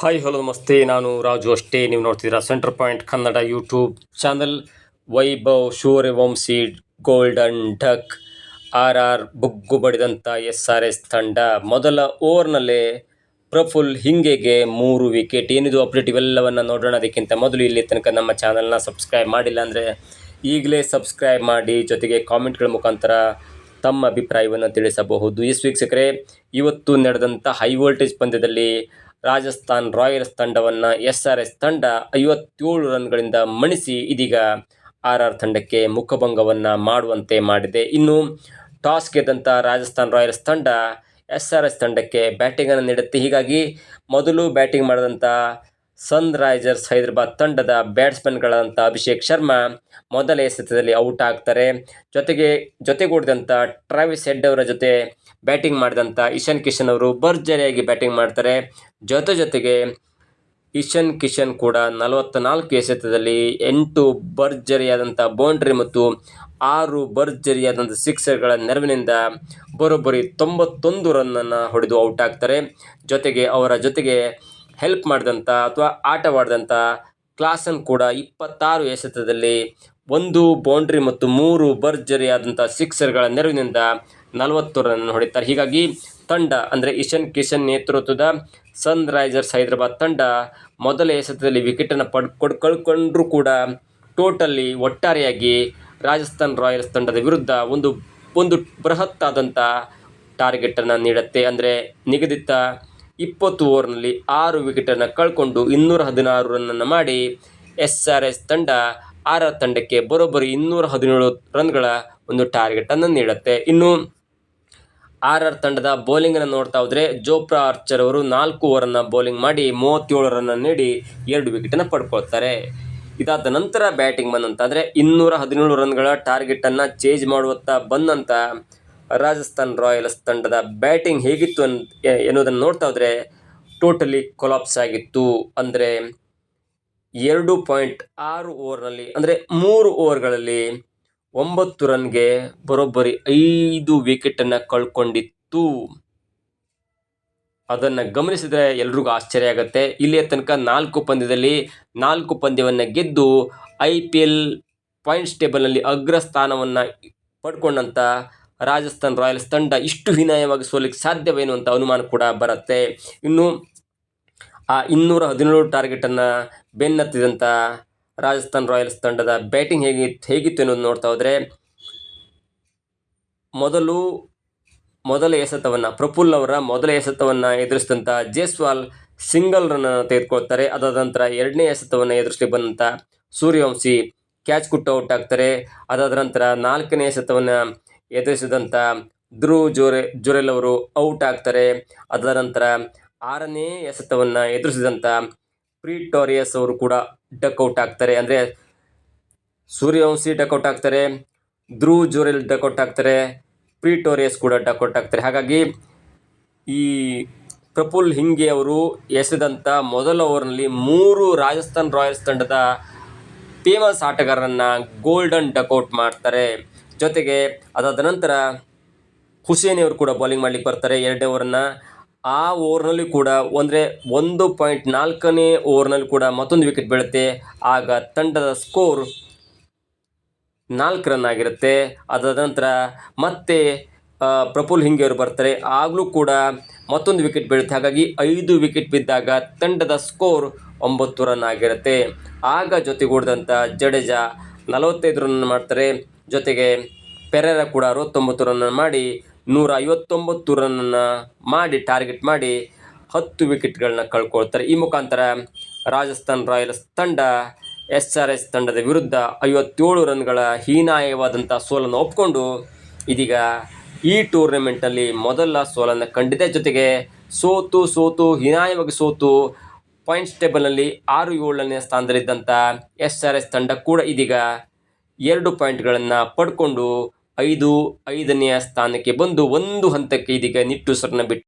Hi hello ನಮಸ್ತೆ. ನಾನು ರಾಜು ಅಷ್ಟೇ. ನೀವು ನೋಡ್ತಿದ್ದೀರಾ centre point Kannada YouTube channel. Vaibhav Suryavanshi golden duck ಬುಗ್ಗು ಬಡಿದಂಥ SRS ತಂಡ ಮೊದಲ ಓವರ್ನಲ್ಲೇ ಪ್ರಫುಲ್ ಹಿಂಗೆಗೆ 3 ವಿಕೆಟ್. ಏನಿದು ಅಪ್ಡೇಟ್ ಇವೆಲ್ಲವನ್ನು ನೋಡೋಣ. ಅದಕ್ಕಿಂತ ಮೊದಲು ಇಲ್ಲಿ ತನಕ ನಮ್ಮ ಚಾನಲ್ನ ಸಬ್ಸ್ಕ್ರೈಬ್ ಮಾಡಿಲ್ಲ ಅಂದರೆ ಈಗಲೇ ಸಬ್ಸ್ಕ್ರೈಬ್ ಮಾಡಿ, ಜೊತೆಗೆ ಕಾಮೆಂಟ್ಗಳ ಮುಖಾಂತರ ತಮ್ಮ ಅಭಿಪ್ರಾಯವನ್ನು ತಿಳಿಸಬಹುದು. ವೀಕ್ಷಕರೇ, ಇವತ್ತು ನಡೆದಂಥ ಹೈ ವೋಲ್ಟೇಜ್ ಪಂದ್ಯದಲ್ಲಿ ರಾಜಸ್ಥಾನ್ ರಾಯಲ್ಸ್ ತಂಡವನ್ನು SRS ತಂಡ 57 ರನ್ಗಳಿಂದ ಮಣಿಸಿ ಇದೀಗ ತಂಡಕ್ಕೆ ಮುಖಭಂಗವನ್ನು ಮಾಡುವಂತೆ ಮಾಡಿದೆ. ಇನ್ನು ಟಾಸ್ ಗೆದ್ದಂಥ ರಾಜಸ್ಥಾನ್ ರಾಯಲ್ಸ್ ತಂಡ SRS ತಂಡಕ್ಕೆ ಬ್ಯಾಟಿಂಗನ್ನು ನೀಡುತ್ತೆ. ಹೀಗಾಗಿ ಮೊದಲು ಬ್ಯಾಟಿಂಗ್ ಮಾಡಿದಂಥ ಸನ್ರೈಸರ್ಸ್ ಹೈದರಾಬಾದ್ ತಂಡದ ಬ್ಯಾಟ್ಸ್ಮನ್ಗಳಾದಂಥ ಅಭಿಷೇಕ್ ಶರ್ಮಾ ಮೊದಲ ಎಸೆತದಲ್ಲಿ ಔಟ್ ಆಗ್ತಾರೆ. ಜೊತೆಗೂಡಿದಂಥ ಟ್ರಾವಿಸ್ ಹೆಡ್ ಅವರ ಜೊತೆ ಬ್ಯಾಟಿಂಗ್ ಮಾಡಿದಂಥ ಇಶಾನ್ ಕಿಶನ್ ಅವರು ಭರ್ಜರಿಯಾಗಿ ಬ್ಯಾಟಿಂಗ್ ಮಾಡ್ತಾರೆ. ಜೊತೆಗೆ ಇಶಾನ್ ಕಿಶನ್ ಕೂಡ 44 ಎಸೆತದಲ್ಲಿ 8 ಭರ್ಜರಿಯಾದಂಥ ಬೌಂಡ್ರಿ ಮತ್ತು 6 ಭರ್ಜರಿಯಾದಂಥ ಸಿಕ್ಸರ್ಗಳ ನೆರವಿನಿಂದ ಬರೋಬ್ಬರಿ 91 ರನ್ನನ್ನು ಹೊಡೆದು ಔಟ್ ಆಗ್ತಾರೆ. ಅವರ ಜೊತೆಗೆ ಹೆಲ್ಪ್ ಮಾಡಿದಂಥ ಅಥವಾ ಆಟವಾಡಿದಂಥ ಕ್ಲಾಸನ್ ಕೂಡ 26 ಎಸೆತದಲ್ಲಿ 1 ಬೌಂಡ್ರಿ ಮತ್ತು 3 ಭರ್ಜರಿಯಾದಂಥ ಸಿಕ್ಸರ್ಗಳ ನೆರವಿನಿಂದ 40 ರನ್ ಹೊಡಿತಾರೆ. ಹೀಗಾಗಿ ತಂಡ ಅಂದರೆ ಇಶಾನ್ ಕಿಶನ್ ನೇತೃತ್ವದ ಸನ್ರೈಸರ್ಸ್ ಹೈದರಾಬಾದ್ ತಂಡ ಮೊದಲ ಎಸೆತದಲ್ಲಿ ವಿಕೆಟನ್ನು ಕಳ್ಕೊಂಡ್ರೂ ಕೂಡ ಒಟ್ಟಾರೆಯಾಗಿ ರಾಜಸ್ಥಾನ್ ರಾಯಲ್ಸ್ ತಂಡದ ವಿರುದ್ಧ ಒಂದು ಬೃಹತ್ತಾದಂಥ ಟಾರ್ಗೆಟನ್ನು ನೀಡುತ್ತೆ. ಅಂದರೆ ನಿಗದಿತ 20 ಓವರ್ನಲ್ಲಿ 6 ವಿಕೆಟನ್ನು ಕಳ್ಕೊಂಡು 216 ರನ್ನನ್ನು ಮಾಡಿ SRS ತಂಡ ತಂಡಕ್ಕೆ ಬರೋಬ್ಬರಿ 217 ರನ್ಗಳ ಒಂದು ಟಾರ್ಗೆಟನ್ನು ನೀಡುತ್ತೆ. ಇನ್ನು ತಂಡದ ಬೌಲಿಂಗನ್ನು ನೋಡ್ತಾ ಹೋದರೆ ಜೋಫ್ರಾ ಆರ್ಚರ್ ಅವರು 4 ಓವರನ್ನು ಬೌಲಿಂಗ್ ಮಾಡಿ 37 ರನ್ ನೀಡಿ 2 ವಿಕೆಟನ್ನು ಪಡ್ಕೊಳ್ತಾರೆ. ಇದಾದ ನಂತರ ಬ್ಯಾಟಿಂಗ್ ಬಂದಂತಾದರೆ 217 ರನ್ಗಳ ಟಾರ್ಗೆಟನ್ನು ಚೇಂಜ್ ಮಾಡುತ್ತಾ ಬಂದಂಥ ರಾಜಸ್ಥಾನ್ ರಾಯಲ್ಸ್ ತಂಡದ ಬ್ಯಾಟಿಂಗ್ ಹೇಗಿತ್ತು ಎನ್ನುವುದನ್ನು ನೋಡ್ತಾ ಹೋದರೆ ಟೋಟಲಿ ಕೊಲಾಪ್ಸ್ ಆಗಿತ್ತು. ಅಂದರೆ 2.6 ಓವರ್ನಲ್ಲಿ ಅಂದರೆ 3 ಓವರ್ಗಳಲ್ಲಿ 9 ರನ್ಗೆ ಬರೋಬ್ಬರಿ 5 ವಿಕೆಟನ್ನು ಕಳ್ಕೊಂಡಿತ್ತು. ಅದನ್ನು ಗಮನಿಸಿದರೆ ಎಲ್ರಿಗೂ ಆಶ್ಚರ್ಯ ಆಗುತ್ತೆ. ಇಲ್ಲಿಯ ತನಕ 4 ಪಂದ್ಯದಲ್ಲಿ 4 ಪಂದ್ಯವನ್ನು ಗೆದ್ದು IPL ಪಾಯಿಂಟ್ಸ್ ಟೇಬಲ್ನಲ್ಲಿ ಅಗ್ರಸ್ಥಾನವನ್ನು ಪಡ್ಕೊಂಡಂಥ ರಾಜಸ್ಥಾನ್ ರಾಯಲ್ಸ್ ತಂಡ ಇಷ್ಟು ಹೀನಾಯವಾಗಿ ಸೋಲಿಕ್ಕೆ ಸಾಧ್ಯವೇನು ಅಂತ ಅನುಮಾನ ಕೂಡ ಬರುತ್ತೆ. ಇನ್ನು 217 ಟಾರ್ಗೆಟನ್ನು ಬೆನ್ನತ್ತಿದಂಥ ರಾಜಸ್ಥಾನ್ ರಾಯಲ್ಸ್ ತಂಡದ ಬ್ಯಾಟಿಂಗ್ ಹೇಗಿತ್ತು ಅನ್ನೋದು ನೋಡ್ತಾ ಹೋದರೆ ಮೊದಲ ಎಸೆತವನ್ನು ಪ್ರಫುಲ್ ಅವರ ಮೊದಲ ಎಸೆತವನ್ನು ಎದುರಿಸಿದಂಥ ಜೈಸ್ವಾಲ್ ಸಿಂಗಲ್ ರನ್ನನ್ನು ತೆಗೆದುಕೊಳ್ತಾರೆ. ಅದಾದ ನಂತರ ಎರಡನೇ ಎಸೆತವನ್ನು ಎದುರಿಸಲಿಕ್ಕೆ ಬಂದಂಥ ಸೂರ್ಯವಂಶಿ ಕ್ಯಾಚ್ ಕೊಟ್ಟು ಔಟ್ ಆಗ್ತಾರೆ. ಅದಾದ ನಂತರ 4ನೇ ಎಸೆತವನ್ನು ಎದುರಿಸಿದಂಥ ಧ್ರುವ್ ಜುರೆಲ್ ಅವರು ಔಟ್ ಆಗ್ತಾರೆ. ಅದಾದ ನಂತರ 6ನೇ ಎಸೆತವನ್ನು ಎದುರಿಸಿದಂಥ ಪ್ರಿಟೋರಿಯಸ್ ಅವರು ಕೂಡ ಡಕ್ಔಟ್ ಆಗ್ತಾರೆ. ಅಂದರೆ ಸೂರ್ಯವಂಶಿ ಡಕ್ಔಟ್ ಆಗ್ತಾರೆ, ಧ್ರುವ್ ಜುರೆಲ್ ಡಕ್ಔಟ್ ಆಗ್ತಾರೆ, ಪ್ರಿಟೋರಿಯಸ್ ಕೂಡ ಡಕ್ಔಟ್ ಆಗ್ತಾರೆ. ಹಾಗಾಗಿ ಈ ಪ್ರಫುಲ್ ಹಿಂಗೆ ಅವರು ಎಸೆದಂಥ ಮೊದಲ ಓವರ್ನಲ್ಲಿ 3 ರಾಜಸ್ಥಾನ್ ರಾಯಲ್ಸ್ ತಂಡದ ಫೇಮಸ್ ಆಟಗಾರರನ್ನು ಗೋಲ್ಡನ್ ಡಕ್ಔಟ್ ಮಾಡ್ತಾರೆ. ಜೊತೆಗೆ ಅದಾದ ನಂತರ ಹುಸೇನಿ ಅವರು ಕೂಡ ಬೌಲಿಂಗ್ ಮಾಡಲಿಕ್ಕೆ ಬರ್ತಾರೆ 2ನೇ ಓವರನ್ನು. ಆ ಓವರ್ನಲ್ಲಿ ಕೂಡ 1.4ನೇ ಓವರ್ನಲ್ಲಿ ಕೂಡ ಮತ್ತೊಂದು ವಿಕೆಟ್ ಬೀಳುತ್ತೆ. ಆಗ ತಂಡದ ಸ್ಕೋರ್ 4 ರನ್ ಆಗಿರುತ್ತೆ. ಅದಾದ ನಂತರ ಮತ್ತೆ ಪ್ರಫುಲ್ ಹಿಂಗೆ ಅವರು ಬರ್ತಾರೆ, ಆಗಲೂ ಕೂಡ ಮತ್ತೊಂದು ವಿಕೆಟ್ ಬೀಳುತ್ತೆ. ಹಾಗಾಗಿ 5 ವಿಕೆಟ್ ಬಿದ್ದಾಗ ತಂಡದ ಸ್ಕೋರ್ 9 ರನ್ ಆಗಿರುತ್ತೆ. ಆಗ ಜೊತೆಗೂಡಿದಂಥ ಜಡೇಜಾ 45 ರನ್ ಮಾಡ್ತಾರೆ. ಜೊತೆಗೆ ಪೆರೇರ ಕೂಡ 69 ರನ್ ಮಾಡಿ 159 ರನ್ನನ್ನು ಮಾಡಿ ಟಾರ್ಗೆಟ್ ಮಾಡಿ 10 ವಿಕೆಟ್ಗಳನ್ನ ಕಳ್ಕೊಳ್ತಾರೆ. ಈ ಮುಖಾಂತರ ರಾಜಸ್ಥಾನ್ ರಾಯಲ್ಸ್ ತಂಡ SRS ತಂಡದ ವಿರುದ್ಧ 57 ರನ್ಗಳ ಹೀನಾಯವಾದಂಥ ಸೋಲನ್ನು ಒಪ್ಪಿಕೊಂಡು ಇದೀಗ ಈ ಟೂರ್ನಮೆಂಟ್ನಲ್ಲಿ ಮೊದಲ ಸೋಲನ್ನು ಕಂಡಿದೆ. ಜೊತೆಗೆ ಹೀನಾಯವಾಗಿ ಸೋತು ಪಾಯಿಂಟ್ಸ್ ಟೇಬಲ್ನಲ್ಲಿ 6-7ನೇ ಸ್ಥಾನದಲ್ಲಿದ್ದಂಥ SRS ತಂಡ ಕೂಡ ಇದೀಗ 2 ಪಾಯಿಂಟ್ಗಳನ್ನು ಪಡ್ಕೊಂಡು 5ನೇ ಸ್ಥಾನಕ್ಕೆ ಬಂದು ಒಂದು ಹಂತಕ್ಕೆ ಇದೀಗ ನಿಟ್ಟುಸಿರನ್ನು ಬಿಟ್ಟು